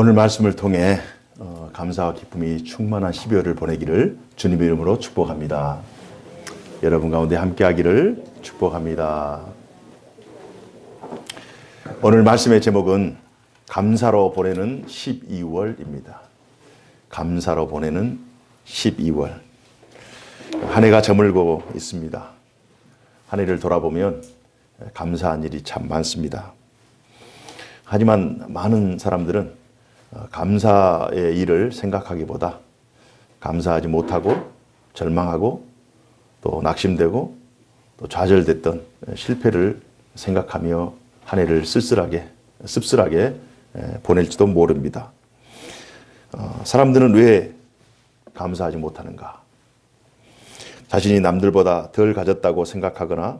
오늘 말씀을 통해 감사와 기쁨이 충만한 12월을 보내기를 주님의 이름으로 축복합니다. 여러분 가운데 함께하기를 축복합니다. 오늘 말씀의 제목은 감사로 보내는 12월입니다. 감사로 보내는 12월. 한 해가 저물고 있습니다. 한 해를 돌아보면 감사한 일이 참 많습니다. 하지만 많은 사람들은 감사의 일을 생각하기보다 감사하지 못하고 절망하고 또 낙심되고 또 좌절됐던 실패를 생각하며 한 해를 씁쓸하게 보낼지도 모릅니다. 사람들은 왜 감사하지 못하는가? 자신이 남들보다 덜 가졌다고 생각하거나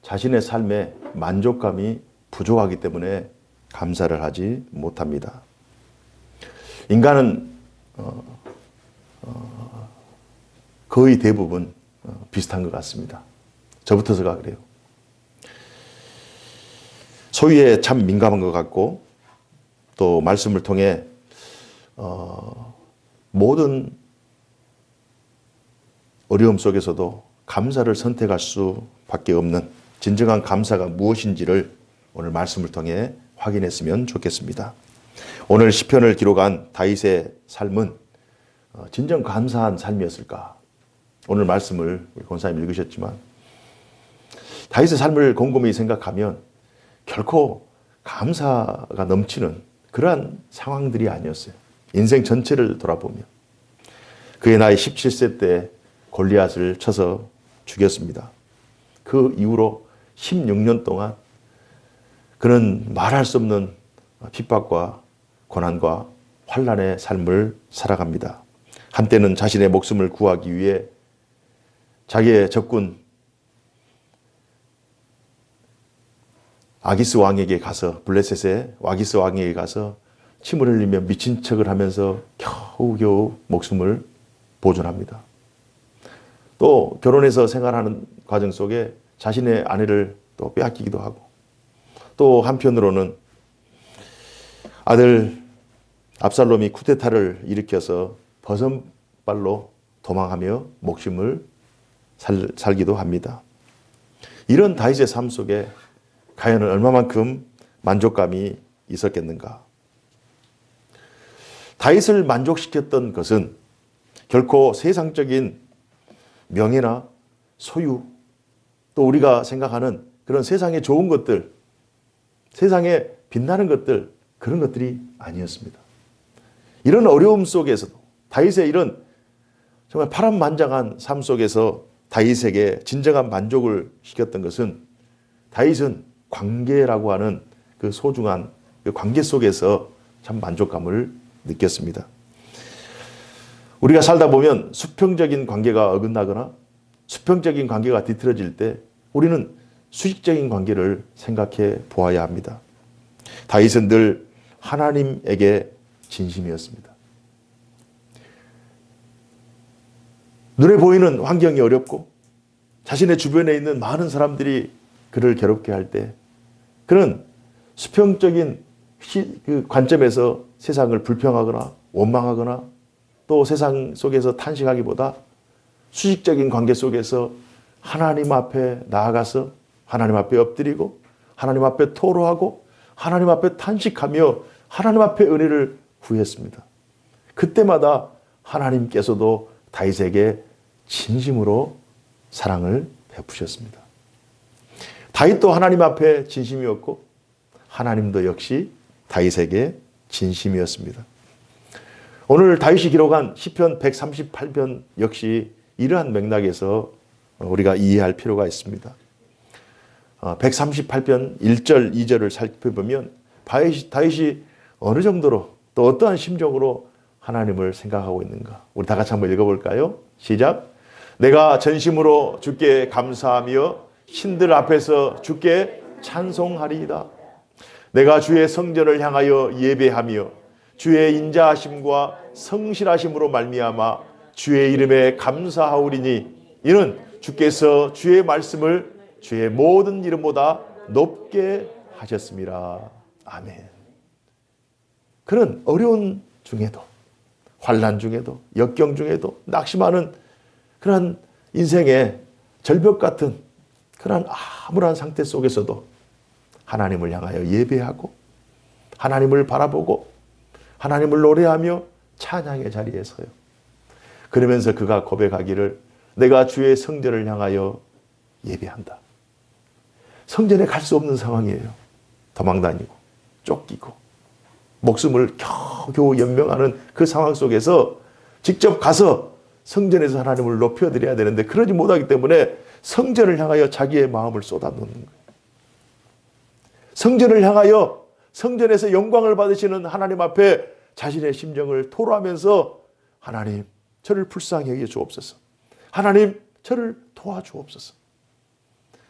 자신의 삶에 만족감이 부족하기 때문에 감사를 하지 못합니다. 인간은 거의 대부분 비슷한 것 같습니다. 저부터서가 그래요. 소유에 참 민감한 것 같고 또 말씀을 통해 모든 어려움 속에서도 감사를 선택할 수밖에 없는 진정한 감사가 무엇인지를 오늘 말씀을 통해 확인했으면 좋겠습니다. 오늘 시편을 기록한 다윗의 삶은 진정 감사한 삶이었을까? 오늘 말씀을 우리 권사님 읽으셨지만 다윗의 삶을 곰곰이 생각하면 결코 감사가 넘치는 그러한 상황들이 아니었어요. 인생 전체를 돌아보면 그의 나이 17세 때 골리앗을 쳐서 죽였습니다. 그 이후로 16년 동안 그는 말할 수 없는 핍박과 고난과 환난의 삶을 살아갑니다. 한때는 자신의 목숨을 구하기 위해 자기의 적군 아기스 왕에게 가서 블레셋의 아기스 왕에게 가서 침을 흘리며 미친 척을 하면서 겨우겨우 목숨을 보존합니다. 또 결혼해서 생활하는 과정 속에 자신의 아내를 또 빼앗기기도 하고 또 한편으로는 아들 압살롬이 쿠데타를 일으켜서 버선발로 도망하며 목숨을 살기도 합니다. 이런 다윗의 삶 속에 과연 얼마만큼 만족감이 있었겠는가? 다윗을 만족시켰던 것은 결코 세상적인 명예나 소유 또 우리가 생각하는 그런 세상의 좋은 것들, 세상에 빛나는 것들 그런 것들이 아니었습니다. 이런 어려움 속에서도 다윗의 이런 정말 파란만장한 삶 속에서 다윗에게 진정한 만족을 시켰던 것은 다윗은 관계라고 하는 그 소중한 그 관계 속에서 참 만족감을 느꼈습니다. 우리가 살다 보면 수평적인 관계가 어긋나거나 수평적인 관계가 뒤틀어질 때 우리는 수직적인 관계를 생각해 보아야 합니다. 다윗은 늘 하나님에게 진심이었습니다. 눈에 보이는 환경이 어렵고 자신의 주변에 있는 많은 사람들이 그를 괴롭게 할 때 그는 수평적인 그 관점에서 세상을 불평하거나 원망하거나 또 세상 속에서 탄식하기보다 수직적인 관계 속에서 하나님 앞에 나아가서 하나님 앞에 엎드리고 하나님 앞에 토로하고 하나님 앞에 탄식하며 하나님 앞에 은혜를 구했습니다. 그때마다 하나님께서도 다윗에게 진심으로 사랑을 베푸셨습니다. 다윗도 하나님 앞에 진심이었고 하나님도 역시 다윗에게 진심이었습니다. 오늘 다윗이 기록한 시편 138편 역시 이러한 맥락에서 우리가 이해할 필요가 있습니다. 138편 1절, 2절을 살펴보면 다윗이 어느 정도로 또 어떠한 심정으로 하나님을 생각하고 있는가? 우리 다 같이 한번 읽어볼까요? 시작! 내가 전심으로 주께 감사하며 신들 앞에서 주께 찬송하리이다. 내가 주의 성전을 향하여 예배하며 주의 인자하심과 성실하심으로 말미암아 주의 이름에 감사하오리니 이는 주께서 주의 말씀을 주의 모든 이름보다 높게 하셨습니다. 아멘. 그런 어려운 중에도, 환난 중에도, 역경 중에도, 낙심하는 그런 인생의 절벽 같은 그런 암울한 상태 속에서도 하나님을 향하여 예배하고 하나님을 바라보고 하나님을 노래하며 찬양의 자리에 서요. 그러면서 그가 고백하기를 내가 주의 성전을 향하여 예배한다. 성전에 갈 수 없는 상황이에요. 도망다니고 쫓기고 목숨을 겨우겨우 연명하는 그 상황 속에서 직접 가서 성전에서 하나님을 높여드려야 되는데 그러지 못하기 때문에 성전을 향하여 자기의 마음을 쏟아놓는 거예요. 성전을 향하여 성전에서 영광을 받으시는 하나님 앞에 자신의 심정을 토로하면서 하나님 저를 불쌍히 여겨 주옵소서. 하나님 저를 도와주옵소서.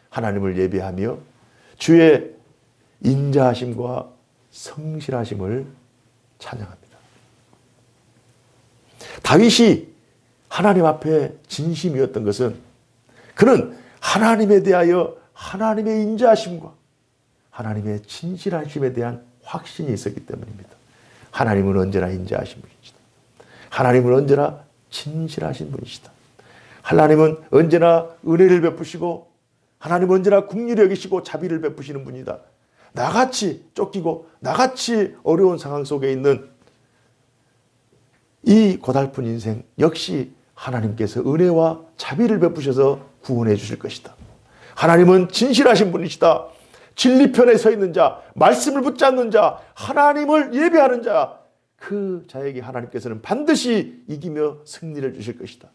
하나님을 예배하며 주의 인자하심과 성실하심을 찬양합니다. 다윗이 하나님 앞에 진심이었던 것은 그는 하나님에 대하여 하나님의 인자하심과 하나님의 진실하심에 대한 확신이 있었기 때문입니다. 하나님은 언제나 인자하신 분이시다. 하나님은 언제나 진실하신 분이시다. 하나님은 언제나 은혜를 베푸시고 하나님은 언제나 긍휼히 여기시고 자비를 베푸시는 분이다. 나같이 쫓기고 나같이 어려운 상황 속에 있는 이 고달픈 인생 역시 하나님께서 은혜와 자비를 베푸셔서 구원해 주실 것이다. 하나님은 진실하신 분이시다. 진리편에 서 있는 자, 말씀을 붙잡는 자, 하나님을 예배하는 자, 그 자에게 하나님께서는 반드시 이기며 승리를 주실 것이다.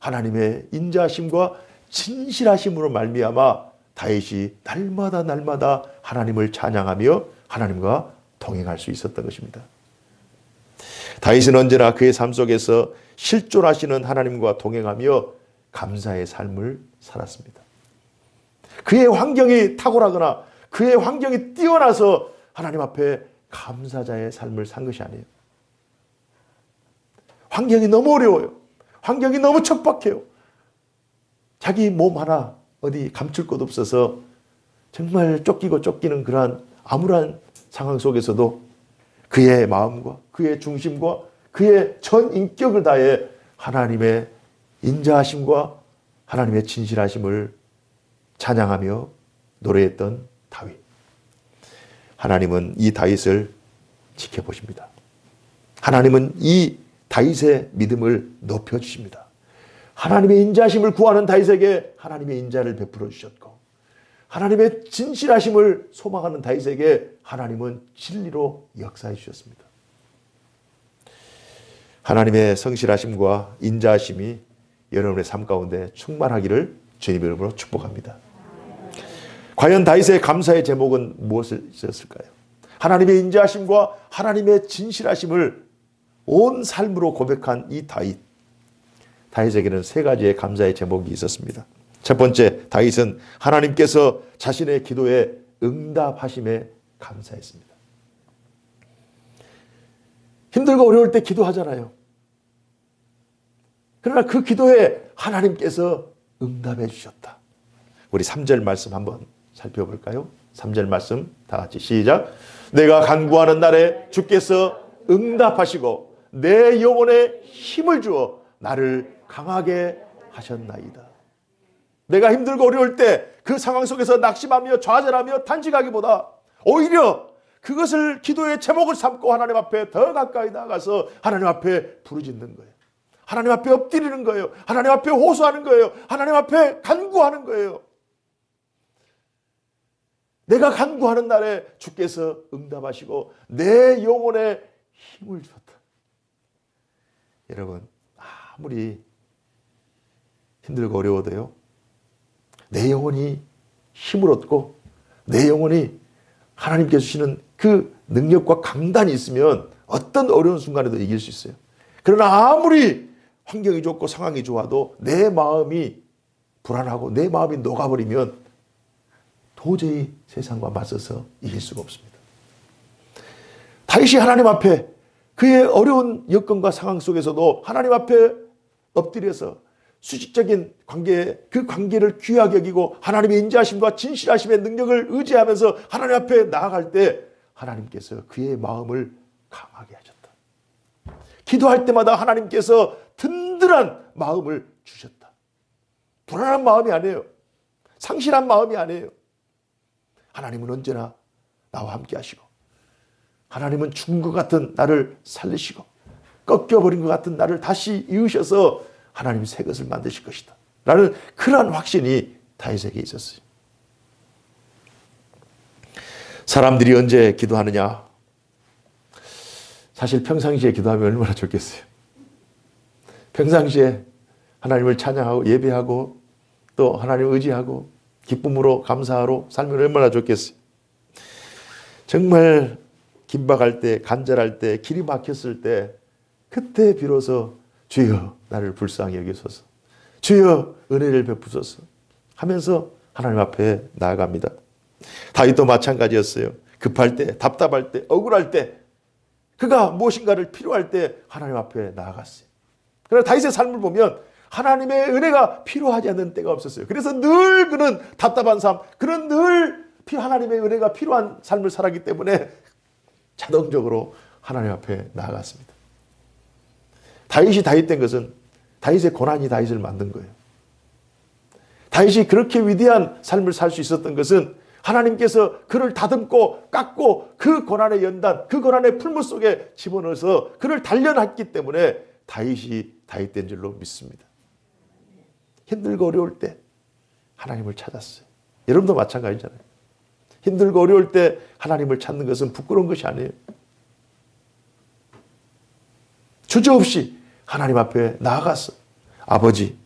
하나님의 인자하심과 진실하심으로 말미암아 다윗이 날마다 하나님을 찬양하며 하나님과 동행할 수 있었던 것입니다. 다윗은 언제나 그의 삶 속에서 실존하시는 하나님과 동행하며 감사의 삶을 살았습니다. 그의 환경이 탁월하거나 그의 환경이 뛰어나서 하나님 앞에 감사자의 삶을 산 것이 아니에요. 환경이 너무 어려워요. 환경이 너무 척박해요. 자기 몸 하나 어디 감출 곳 없어서 정말 쫓기는 그러한 암울한 상황 속에서도 그의 마음과 그의 중심과 그의 전 인격을 다해 하나님의 인자하심과 하나님의 진실하심을 찬양하며 노래했던 다윗. 하나님은 이 다윗을 지켜보십니다. 하나님은 이 다윗의 믿음을 높여주십니다. 하나님의 인자하심을 구하는 다윗에게 하나님의 인자를 베풀어 주셨고 하나님의 진실하심을 소망하는 다윗에게 하나님은 진리로 역사해 주셨습니다. 하나님의 성실하심과 인자하심이 여러분의 삶 가운데 충만하기를 주님의 이름으로 축복합니다. 과연 다윗의 감사의 제목은 무엇이었을까요? 하나님의 인자하심과 하나님의 진실하심을 온 삶으로 고백한 이 다윗. 다윗에게는 세 가지의 감사의 제목이 있었습니다. 첫 번째, 다윗은 하나님께서 자신의 기도에 응답하심에 감사했습니다. 힘들고 어려울 때 기도하잖아요. 그러나 그 기도에 하나님께서 응답해 주셨다. 우리 3절 말씀 한번 살펴볼까요? 3절 말씀 다 같이 시작. 내가 간구하는 날에 주께서 응답하시고 내 영혼에 힘을 주어 나를 강하게 하셨나이다. 내가 힘들고 어려울 때 그 상황 속에서 낙심하며 좌절하며 탄식하기보다 오히려 그것을 기도의 제목을 삼고 하나님 앞에 더 가까이 나아가서 하나님 앞에 부르짖는 거예요. 하나님 앞에 엎드리는 거예요. 하나님 앞에 호소하는 거예요. 하나님 앞에 간구하는 거예요. 내가 간구하는 날에 주께서 응답하시고 내 영혼에 힘을 주었다. 여러분, 아무리 힘들고 어려워도요, 내 영혼이 힘을 얻고 내 영혼이 하나님께서 주시는 그 능력과 강단이 있으면 어떤 어려운 순간에도 이길 수 있어요. 그러나 아무리 환경이 좋고 상황이 좋아도 내 마음이 불안하고 내 마음이 녹아버리면 도저히 세상과 맞서서 이길 수가 없습니다. 다윗이 하나님 앞에 그의 어려운 여건과 상황 속에서도 하나님 앞에 엎드려서 수직적인 관계, 그 관계를 귀하게 여기고 하나님의 인자하심과 진실하심의 능력을 의지하면서 하나님 앞에 나아갈 때 하나님께서 그의 마음을 강하게 하셨다. 기도할 때마다 하나님께서 든든한 마음을 주셨다. 불안한 마음이 아니에요. 상실한 마음이 아니에요. 하나님은 언제나 나와 함께 하시고, 하나님은 죽은 것 같은 나를 살리시고, 꺾여버린 것 같은 나를 다시 이으셔서 하나님이 새 것을 만드실 것이다 라는 그러한 확신이 다윗에게 있었어요. 사람들이 언제 기도하느냐? 사실 평상시에 기도하면 얼마나 좋겠어요. 평상시에 하나님을 찬양하고 예배하고 또 하나님을 의지하고 기쁨으로 감사하러 살면 얼마나 좋겠어요. 정말 긴박할 때, 간절할 때, 길이 막혔을 때, 그때 비로소 주여 나를 불쌍히 여기소서, 주여 은혜를 베푸소서 하면서 하나님 앞에 나아갑니다. 다윗도 마찬가지였어요. 급할 때, 답답할 때, 억울할 때, 그가 무엇인가를 필요할 때 하나님 앞에 나아갔어요. 그러나 다윗의 삶을 보면 하나님의 은혜가 필요하지 않는 때가 없었어요. 그래서 늘 그는 답답한 삶, 그는 늘 하나님의 은혜가 필요한 삶을 살았기 때문에 자동적으로 하나님 앞에 나아갔습니다. 다윗이 다윗 된 것은 다윗의 고난이 다윗을 만든 거예요. 다윗이 그렇게 위대한 삶을 살 수 있었던 것은 하나님께서 그를 다듬고 깎고 그 고난의 연단, 그 고난의 풀무 속에 집어넣어서 그를 단련했기 때문에 다윗이 다윗 된 줄로 믿습니다. 힘들고 어려울 때 하나님을 찾았어요. 여러분도 마찬가지잖아요. 힘들고 어려울 때 하나님을 찾는 것은 부끄러운 것이 아니에요. 주저없이 하나님 앞에 나아가서 아버지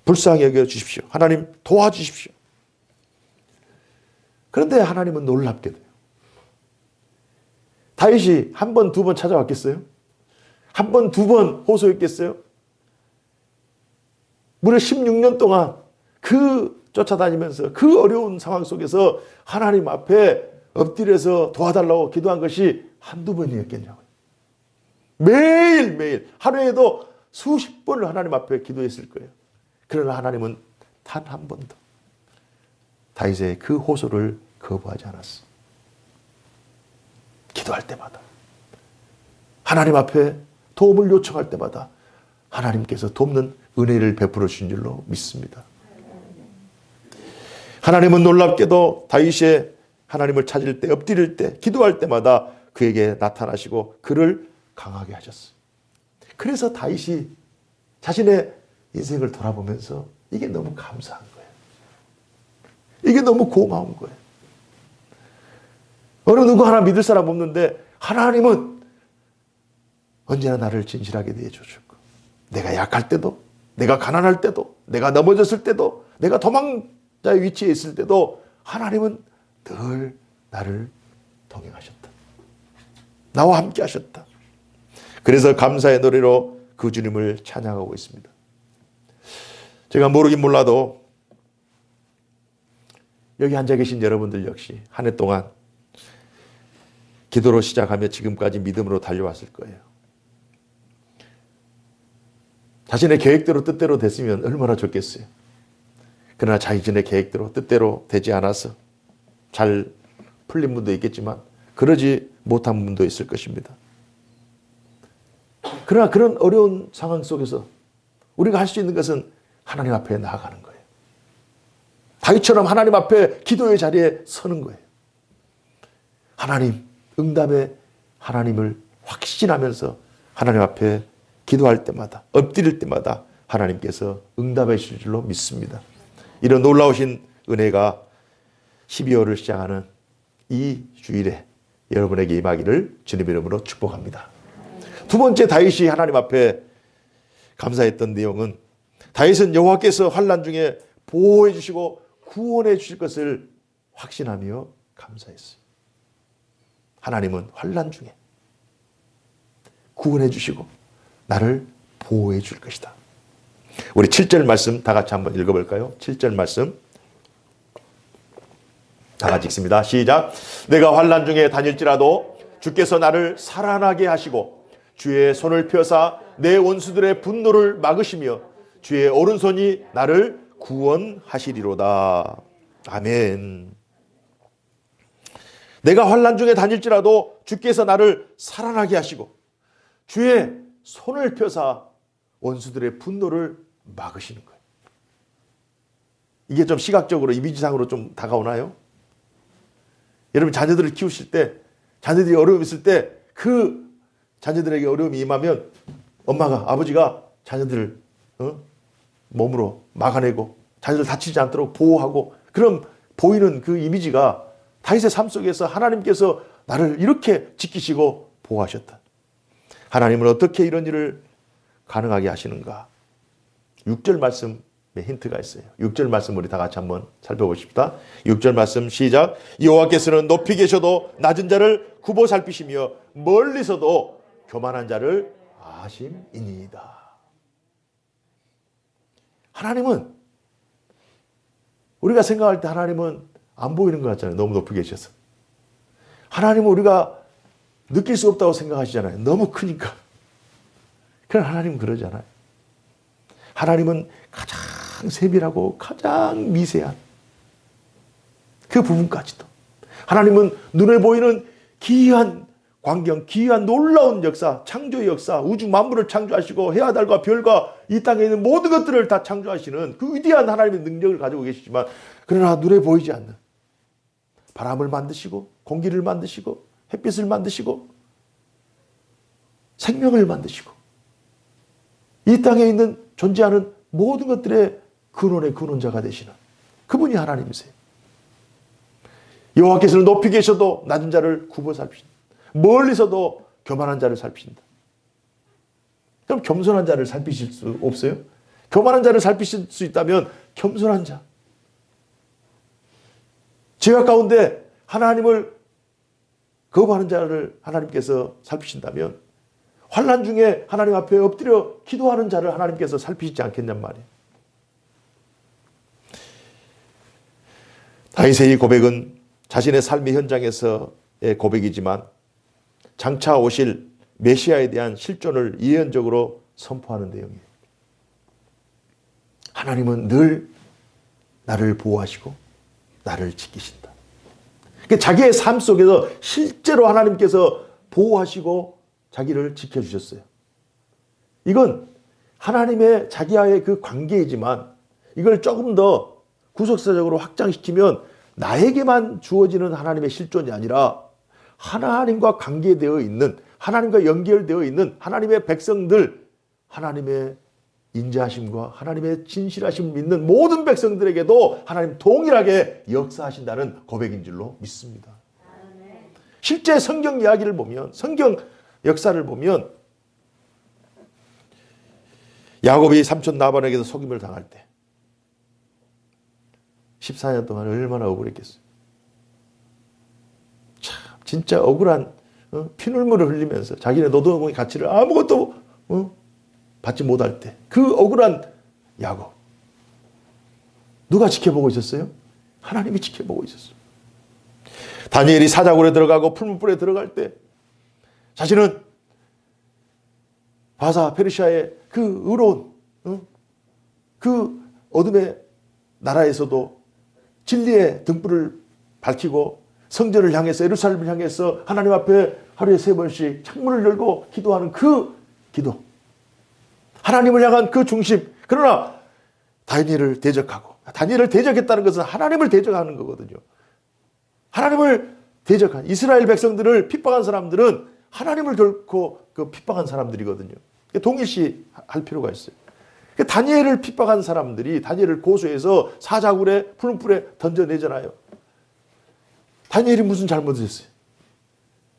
불쌍히 여겨 주십시오. 하나님 도와주십시오. 그런데 하나님은 놀랍게 돼요. 다윗이 한 번, 두 번 찾아왔겠어요? 한 번, 두 번 호소했겠어요? 무려 16년 동안 그 쫓아다니면서 그 어려운 상황 속에서 하나님 앞에 엎드려서 도와달라고 기도한 것이 한두 번이었겠냐고요. 매일매일 하루에도 수십 번을 하나님 앞에 기도했을 거예요. 그러나 하나님은 단 한 번도 다윗의 그 호소를 거부하지 않았어. 기도할 때마다, 하나님 앞에 도움을 요청할 때마다 하나님께서 돕는 은혜를 베풀어 주신 줄로 믿습니다. 하나님은 놀랍게도 다윗의 하나님을 찾을 때, 엎드릴 때, 기도할 때마다 그에게 나타나시고 그를 강하게 하셨어요. 그래서 다윗이 자신의 인생을 돌아보면서 이게 너무 감사한 거예요. 이게 너무 고마운 거예요. 어느 누구 하나 믿을 사람 없는데 하나님은 언제나 나를 진실하게 대해주셨고, 내가 약할 때도, 내가 가난할 때도, 내가 넘어졌을 때도, 내가 도망자의 위치에 있을 때도 하나님은 늘 나를 동행하셨다. 나와 함께 하셨다. 그래서 감사의 노래로 그 주님을 찬양하고 있습니다. 제가 모르긴 몰라도 여기 앉아 계신 여러분들 역시 한 해 동안 기도로 시작하며 지금까지 믿음으로 달려왔을 거예요. 자신의 계획대로 뜻대로 됐으면 얼마나 좋겠어요. 그러나 자신의 계획대로 뜻대로 되지 않아서 잘 풀린 분도 있겠지만 그러지 못한 분도 있을 것입니다. 그러나 그런 어려운 상황 속에서 우리가 할 수 있는 것은 하나님 앞에 나아가는 거예요. 다윗처럼 하나님 앞에 기도의 자리에 서는 거예요. 하나님, 응답의 하나님을 확신하면서 하나님 앞에 기도할 때마다, 엎드릴 때마다 하나님께서 응답해 주실 줄로 믿습니다. 이런 놀라우신 은혜가 12월을 시작하는 이 주일에 여러분에게 임하기를 주님 이름으로 축복합니다. 두 번째 다윗이 하나님 앞에 감사했던 내용은 다윗은 여호와께서 환난 중에 보호해 주시고 구원해 주실 것을 확신하며 감사했어요. 하나님은 환난 중에 구원해 주시고 나를 보호해 줄 것이다. 우리 7절 말씀 다 같이 한번 읽어볼까요? 7절 말씀 다 같이 읽습니다. 시작. 내가 환난 중에 다닐지라도 주께서 나를 살아나게 하시고 주의 손을 펴사 내 원수들의 분노를 막으시며 주의 오른손이 나를 구원하시리로다. 아멘. 내가 환난 중에 다닐지라도 주께서 나를 살아나게 하시고 주의 손을 펴사 원수들의 분노를 막으시는 거예요. 이게 좀 시각적으로 이미지상으로 좀 다가오나요? 여러분 자녀들을 키우실 때 자녀들이 어려움이 있을 때 그 자녀들에게 어려움이 임하면 엄마가 아버지가 자녀들을 몸으로 막아내고 자녀들 다치지 않도록 보호하고 그런 보이는 그 이미지가 다윗의 삶 속에서 하나님께서 나를 이렇게 지키시고 보호하셨다. 하나님은 어떻게 이런 일을 가능하게 하시는가? 6절 말씀에 힌트가 있어요. 6절 말씀 우리 다 같이 한번 살펴보십시다. 6절 말씀 시작. 여호와께서는 높이 계셔도 낮은 자를 굽어 살피시며 멀리서도 교만한 자를 아심이니이다. 하나님은 우리가 생각할 때 하나님은 안 보이는 것 같잖아요. 너무 높이 계셔서. 하나님은 우리가 느낄 수 없다고 생각하시잖아요. 너무 크니까. 그러나 하나님은 그러지 않아요. 하나님은 가장 세밀하고 가장 미세한 그 부분까지도 하나님은 눈에 보이는 기이한 광경, 기이한 놀라운 역사, 창조의 역사, 우주 만물을 창조하시고 해와 달과 별과 이 땅에 있는 모든 것들을 다 창조하시는 그 위대한 하나님의 능력을 가지고 계시지만 그러나 눈에 보이지 않는 바람을 만드시고 공기를 만드시고 햇빛을 만드시고 생명을 만드시고 이 땅에 있는 존재하는 모든 것들의 근원의 근원자가 되시는 그분이 하나님이세요. 여호와께서는 높이 계셔도 낮은 자를 굽어 살피신다. 멀리서도 교만한 자를 살피신다. 그럼 겸손한 자를 살피실 수 없어요? 교만한 자를 살피실 수 있다면 겸손한 자. 죄악 가운데 하나님을 거부하는 자를 하나님께서 살피신다면 환난 중에 하나님 앞에 엎드려 기도하는 자를 하나님께서 살피시지 않겠냔 말이에요. 다윗의 이 고백은 자신의 삶의 현장에서의 고백이지만 장차 오실 메시아에 대한 실존을 예언적으로 선포하는 내용이에요. 하나님은 늘 나를 보호하시고 나를 지키신다. 그러니까 자기의 삶 속에서 실제로 하나님께서 보호하시고 자기를 지켜주셨어요. 이건 하나님의 자기와의 그 관계이지만 이걸 조금 더 구속사적으로 확장시키면 나에게만 주어지는 하나님의 실존이 아니라 하나님과 관계되어 있는 하나님과 연결되어 있는 하나님의 백성들 하나님의 인자하심과 하나님의 진실하심을 믿는 모든 백성들에게도 하나님 동일하게 역사하신다는 고백인 줄로 믿습니다. 실제 성경 이야기를 보면 성경 역사를 보면 야곱이 삼촌 라반에게서 속임을 당할 때 14년 동안 얼마나 억울했겠어요. 참 진짜 억울한 피눈물을 흘리면서 자기네 노동의 가치를 아무것도 받지 못할 때 그 억울한 야곱 누가 지켜보고 있었어요? 하나님이 지켜보고 있었어요. 다니엘이 사자굴에 들어가고 풀무불에 들어갈 때 자신은 바사 페르시아의 그 의로운 그 어둠의 나라에서도 진리의 등불을 밝히고 성전을 향해서 예루살렘을 향해서 하나님 앞에 하루에 3번씩 창문을 열고 기도하는 그 기도 하나님을 향한 그 중심. 그러나 다니엘을 대적하고 다니엘을 대적했다는 것은 하나님을 대적하는 거거든요. 하나님을 대적한 이스라엘 백성들을 핍박한 사람들은 하나님을 결코 그 핍박한 사람들이거든요. 동일시할 필요가 있어요. 다니엘을 핍박한 사람들이 다니엘을 고소해서 사자굴에 풀무불에 던져내잖아요. 다니엘이 무슨 잘못을 했어요?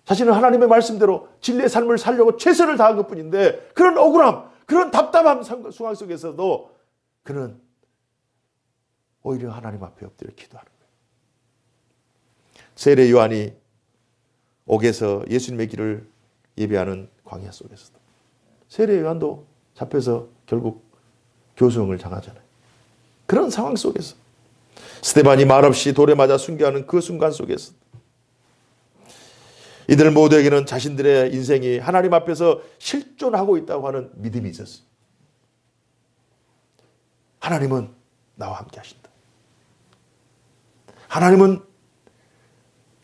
자신은 하나님의 말씀대로 진리의 삶을 살려고 최선을 다한 것뿐인데 그런 억울함, 그런 답답함 상황 속에서도 그는 오히려 하나님 앞에 엎드려 기도하는 거예요. 세례 요한이 옥에서 예수님의 길을 예배하는 광야 속에서도 세례 요한도 잡혀서 결국 교수형을 당하잖아요. 그런 상황 속에서 스데반이 말없이 돌에 맞아 순교하는 그 순간 속에서 이들 모두에게는 자신들의 인생이 하나님 앞에서 실존하고 있다고 하는 믿음이 있었어요. 하나님은 나와 함께 하신다. 하나님은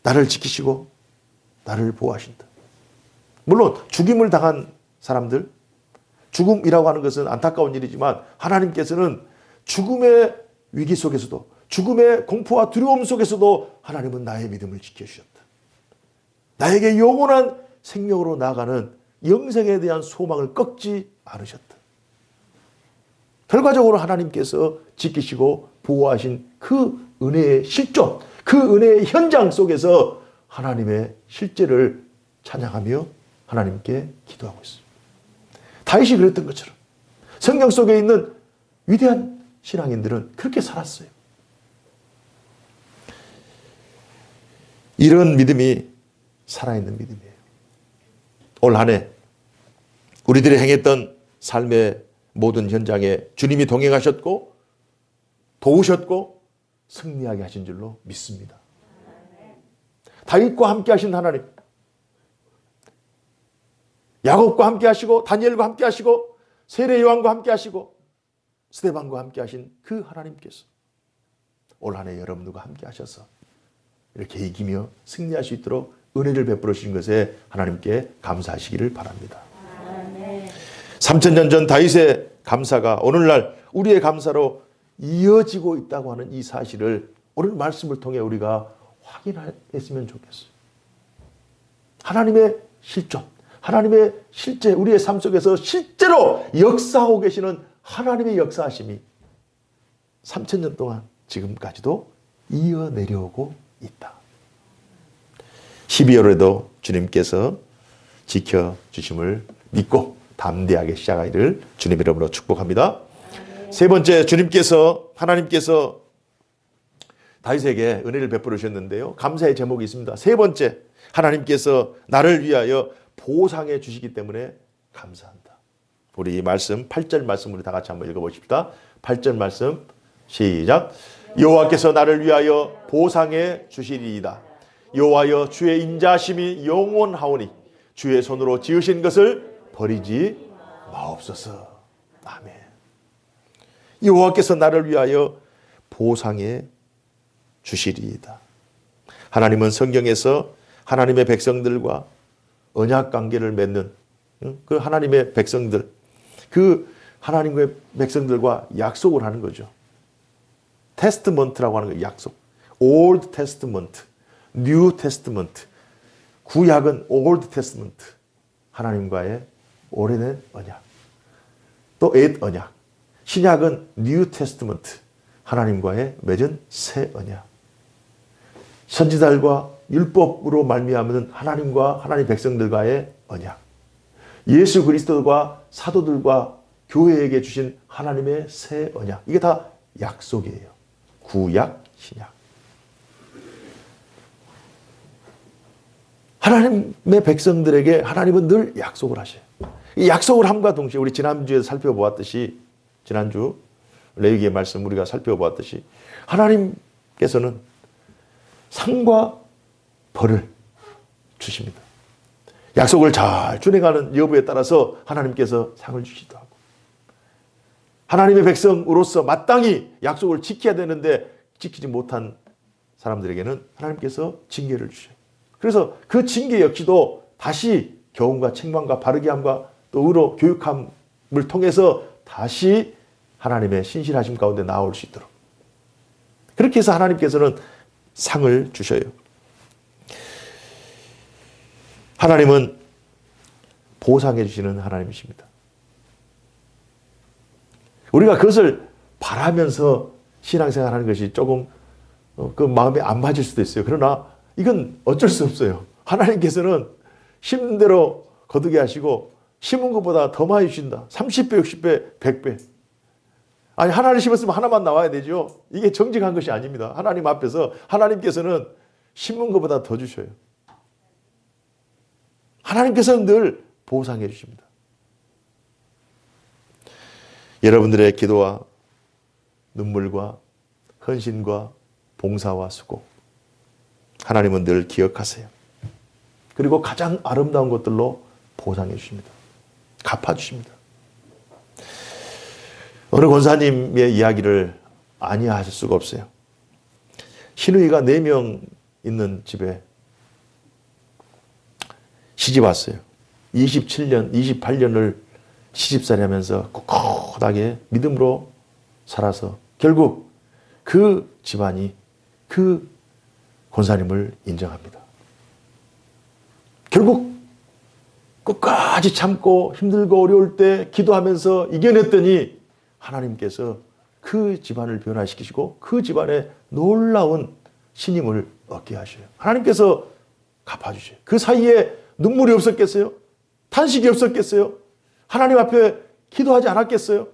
나를 지키시고 나를 보호하신다. 물론 죽임을 당한 사람들, 죽음이라고 하는 것은 안타까운 일이지만 하나님께서는 죽음의 위기 속에서도, 죽음의 공포와 두려움 속에서도 하나님은 나의 믿음을 지켜주셨다. 나에게 영원한 생명으로 나아가는 영생에 대한 소망을 꺾지 않으셨다. 결과적으로 하나님께서 지키시고 보호하신 그 은혜의 실존, 그 은혜의 현장 속에서 하나님의 실제를 찬양하며 하나님께 기도하고 있습니다. 다윗이 그랬던 것처럼 성경 속에 있는 위대한 신앙인들은 그렇게 살았어요. 이런 믿음이 살아있는 믿음이에요. 올 한 해 우리들이 행했던 삶의 모든 현장에 주님이 동행하셨고 도우셨고 승리하게 하신 줄로 믿습니다. 다윗과 함께 하신 하나님, 야곱과 함께 하시고 다니엘과 함께 하시고 세례 요한과 함께 하시고 스데반과 함께 하신 그 하나님께서 올 한 해 여러분들과 함께 하셔서 이렇게 이기며 승리할 수 있도록 은혜를 베풀어 주신 것에 하나님께 감사하시기를 바랍니다. 3000년 전 다윗의 감사가 오늘날 우리의 감사로 이어지고 있다고 하는 이 사실을 오늘 말씀을 통해 우리가 확인했으면 좋겠어요. 하나님의 실존, 하나님의 실제, 우리의 삶 속에서 실제로 역사하고 계시는 하나님의 역사하심이 3000년 동안 지금까지도 이어 내려오고 있다. 12월에도 주님께서 지켜주심을 믿고 담대하게 시작하기를 주님 이름으로 축복합니다. 세 번째, 하나님께서 다윗에게 은혜를 베풀어 주셨는데요. 감사의 제목이 있습니다. 세 번째, 하나님께서 나를 위하여 보상해 주시기 때문에 감사한다. 우리 이 말씀 8절 말씀 우리 다 같이 한번 읽어보십시다. 8절 말씀 시작. 여호와께서 나를 위하여 보상해 주시리이다. 여호와여 주의 인자하심이 영원하오니 주의 손으로 지으신 것을 버리지 마옵소서. 아멘. 여호와께서 나를 위하여 보상해 주시리이다. 하나님은 성경에서 하나님의 백성들과 언약 관계를 맺는 그 하나님의 백성들, 그 하나님의 백성들과 약속을 하는 거죠. 테스트먼트라고 하는 거예요. 약속. Old Testament, New Testament. 구약은 Old Testament. 하나님과의 오래된 언약. 또 옛 언약. 신약은 New Testament. 하나님과의 맺은 새 언약. 선지자들과 율법으로 말미암은 하나님과 하나님 백성들과의 언약. 예수 그리스도가 사도들과 교회에게 주신 하나님의 새 언약. 이게 다 약속이에요. 구약, 신약. 하나님의 백성들에게 하나님은 늘 약속을 하셔요. 이 약속을 함과 동시에 우리 지난주에 살펴보았듯이, 지난주 레위기의 말씀 우리가 살펴보았듯이 하나님께서는 상과 벌을 주십니다. 약속을 잘 준행하는 여부에 따라서 하나님께서 상을 주시기도 하고, 하나님의 백성으로서 마땅히 약속을 지켜야 되는데 지키지 못한 사람들에게는 하나님께서 징계를 주셔요. 그래서 그 징계 역시도 다시 교훈과 책망과 바르게함과 또 의로 교육함을 통해서 다시 하나님의 신실하심 가운데 나올 수 있도록, 그렇게 해서 하나님께서는 상을 주셔요. 하나님은 보상해 주시는 하나님이십니다. 우리가 그것을 바라면서 신앙생활하는 것이 조금 그 마음에 안 맞을 수도 있어요. 그러나 이건 어쩔 수 없어요. 하나님께서는 심는 대로 거두게 하시고 심은 것보다 더 많이 주신다. 30배, 60배, 100배. 아니, 하나를 심었으면 하나만 나와야 되죠. 이게 정직한 것이 아닙니다. 하나님 앞에서 하나님께서는 심은 것보다 더 주셔요. 하나님께서는 늘 보상해 주십니다. 여러분들의 기도와 눈물과 헌신과 봉사와 수고, 하나님은 늘 기억하세요. 그리고 가장 아름다운 것들로 보상해 주십니다. 갚아주십니다. 어느 권사님의 이야기를 아니하실 수가 없어요. 시누이가 4명 있는 집에 시집 왔어요. 27년, 28년을 시집살이 하면서 꿋꿋하게 믿음으로 살아서 결국 그 집안이 그 권사님을 인정합니다. 결국 끝까지 참고 힘들고 어려울 때 기도하면서 이겨냈더니 하나님께서 그 집안을 변화시키시고 그 집안에 놀라운 신임을 얻게 하셔요. 하나님께서 갚아주셔요. 그 사이에 눈물이 없었겠어요? 탄식이 없었겠어요? 하나님 앞에 기도하지 않았겠어요?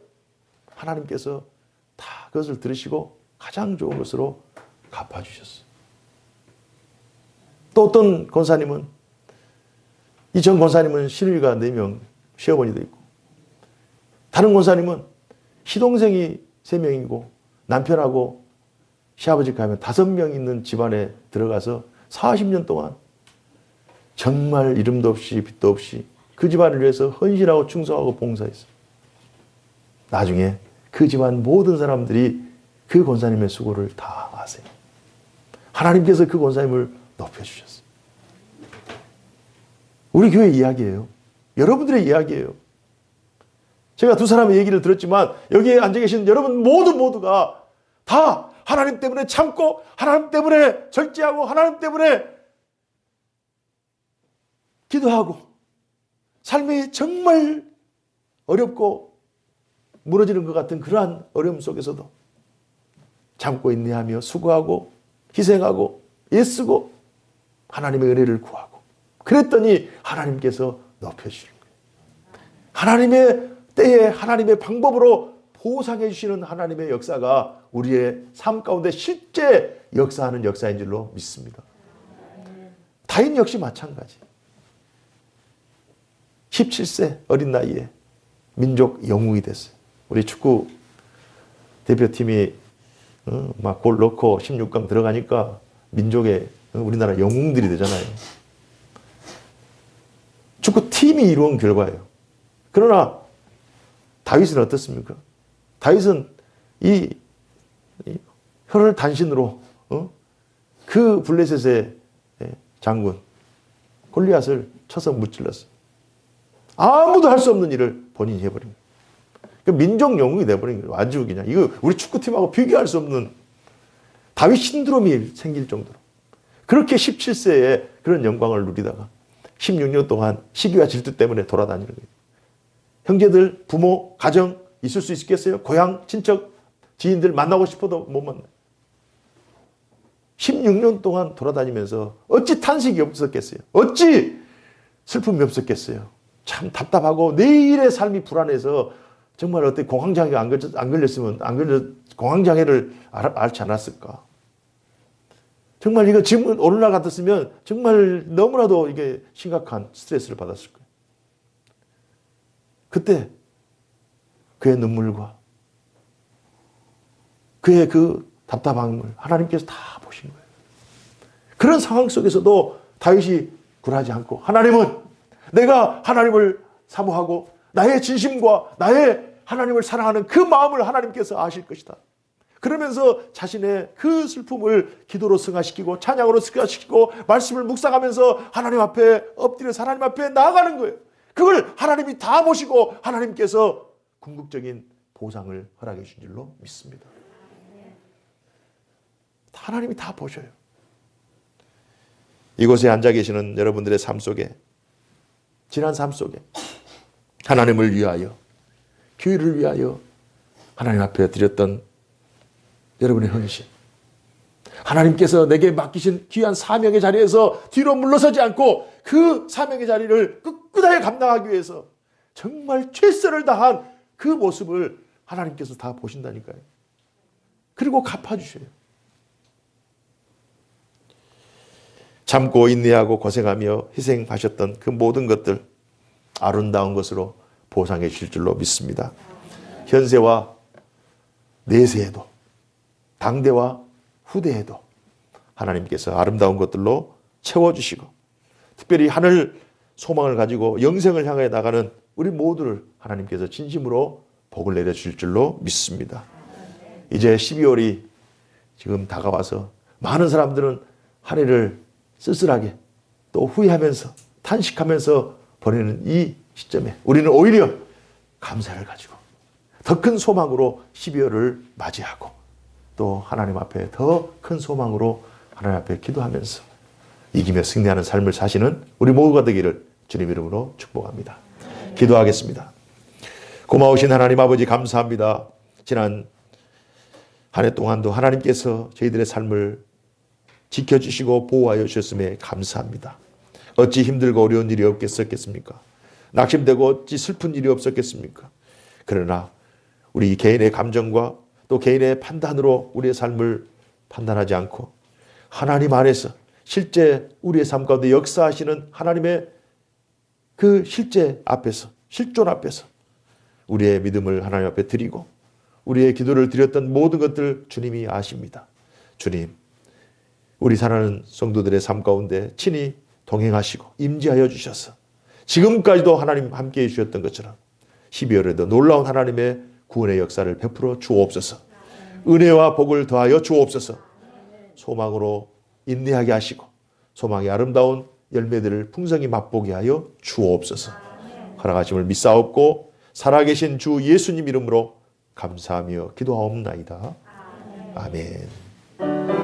하나님께서 다 그것을 들으시고 가장 좋은 것으로 갚아주셨어요. 또 어떤 권사님은, 이 전 권사님은 시누이가 4명, 시어머니도 있고, 다른 권사님은 시동생이 3명이고 남편하고 시아버지 가면 5명 있는 집안에 들어가서 40년 동안 정말 이름도 없이 빛도 없이 그 집안을 위해서 헌신하고 충성하고 봉사했어요. 나중에 그 집안 모든 사람들이 그 권사님의 수고를 다 아세요. 하나님께서 그 권사님을 높여주셨어요. 우리 교회 이야기예요. 여러분들의 이야기예요. 제가 두 사람의 얘기를 들었지만 여기에 앉아 계신 여러분 모두가 다 하나님 때문에 참고 하나님 때문에 절제하고 하나님 때문에 기도하고 삶이 정말 어렵고 무너지는 것 같은 그러한 어려움 속에서도 참고 인내하며 수고하고 희생하고 애쓰고 하나님의 은혜를 구하고 그랬더니 하나님께서 높여주시는 거예요. 하나님의 때에 하나님의 방법으로 보상해 주시는 하나님의 역사가 우리의 삶 가운데 실제 역사하는 역사인 줄로 믿습니다. 다윗 역시 마찬가지. 17세 어린 나이에 민족 영웅이 됐어요. 우리 축구 대표팀이 막 골 넣고 16강 들어가니까 민족의 우리나라 영웅들이 되잖아요. 축구팀이 이루은 결과예요. 그러나 다윗은 어떻습니까? 다윗은 이 혀를 단신으로 그 블레셋의 장군 골리앗을 쳐서 무찔렀어요. 아무도 할 수 없는 일을 본인이 해버린 거예요. 민족 영웅이 돼버린 거예요. 아주 그냥 이거 우리 축구팀하고 비교할 수 없는 다윗 신드롬이 생길 정도로 그렇게 17세에 그런 영광을 누리다가 16년 동안 시기와 질투 때문에 돌아다니는 거예요. 형제들, 부모, 가정 있을 수 있겠어요? 고향, 친척, 지인들 만나고 싶어도 못 만나요. 16년 동안 돌아다니면서 어찌 탄식이 없었겠어요? 어찌 슬픔이 없었겠어요? 참 답답하고 내일의 삶이 불안해서 정말 어떻게 공황장애가 안 걸렸으면 공황장애를 앓지 않았을까? 정말 이거 지금 오늘날 같았으면 정말 너무나도 이게 심각한 스트레스를 받았을 거예요. 그때 그의 눈물과 그의 그 답답함을 하나님께서 다 보신 거예요. 그런 상황 속에서도 다윗이 굴하지 않고 하나님은 내가 하나님을 사모하고 나의 진심과 나의 하나님을 사랑하는 그 마음을 하나님께서 아실 것이다. 그러면서 자신의 그 슬픔을 기도로 승화시키고 찬양으로 승화시키고 말씀을 묵상하면서 하나님 앞에 엎드려서 하나님 앞에 나아가는 거예요. 그걸 하나님이 다 보시고 하나님께서 궁극적인 보상을 허락해 주신 줄로 믿습니다. 하나님이 다 보셔요. 이곳에 앉아 계시는 여러분들의 삶 속에 지난 삶 속에 하나님을 위하여 교회를 위하여 하나님 앞에 드렸던 여러분의 헌신 하나님께서 내게 맡기신 귀한 사명의 자리에서 뒤로 물러서지 않고 그 사명의 자리를 꿋꿋하게 감당하기 위해서 정말 최선을 다한 그 모습을 하나님께서 다 보신다니까요. 그리고 갚아주셔요. 참고 인내하고 고생하며 희생하셨던 그 모든 것들 아름다운 것으로 보상해 주실 줄로 믿습니다. 현세와 내세에도 당대와 후대에도 하나님께서 아름다운 것들로 채워주시고 특별히 하늘 소망을 가지고 영생을 향해 나가는 우리 모두를 하나님께서 진심으로 복을 내려주실 줄로 믿습니다. 이제 12월이 지금 다가와서 많은 사람들은 한 해를 쓸쓸하게 또 후회하면서 탄식하면서 보내는 이 시점에 우리는 오히려 감사를 가지고 더 큰 소망으로 12월을 맞이하고 또 하나님 앞에 더 큰 소망으로 하나님 앞에 기도하면서 이기며 승리하는 삶을 사시는 우리 모두가 되기를 주님 이름으로 축복합니다. 기도하겠습니다. 고마우신 하나님 아버지 감사합니다. 지난 한 해 동안도 하나님께서 저희들의 삶을 지켜주시고 보호하여 주셨음에 감사합니다. 어찌 힘들고 어려운 일이 없겠습니까? 낙심되고 어찌 슬픈 일이 없었겠습니까? 그러나 우리 개인의 감정과 또 개인의 판단으로 우리의 삶을 판단하지 않고 하나님 안에서 실제 우리의 삶 가운데 역사하시는 하나님의 그 실제 앞에서, 실존 앞에서 우리의 믿음을 하나님 앞에 드리고 우리의 기도를 드렸던 모든 것들 주님이 아십니다. 주님, 우리 사랑하는 성도들의 삶 가운데 친히 동행하시고 임재하여 주셔서 지금까지도 하나님 함께해 주셨던 것처럼 12월에도 놀라운 하나님의 구원의 역사를 베풀어 주옵소서. 은혜와 복을 더하여 주옵소서. 소망으로 인내하게 하시고 소망의 아름다운 열매들을 풍성히 맛보게 하여 주옵소서. 허락하심을 믿사옵고 살아계신 주 예수님 이름으로 감사하며 기도하옵나이다. 아멘.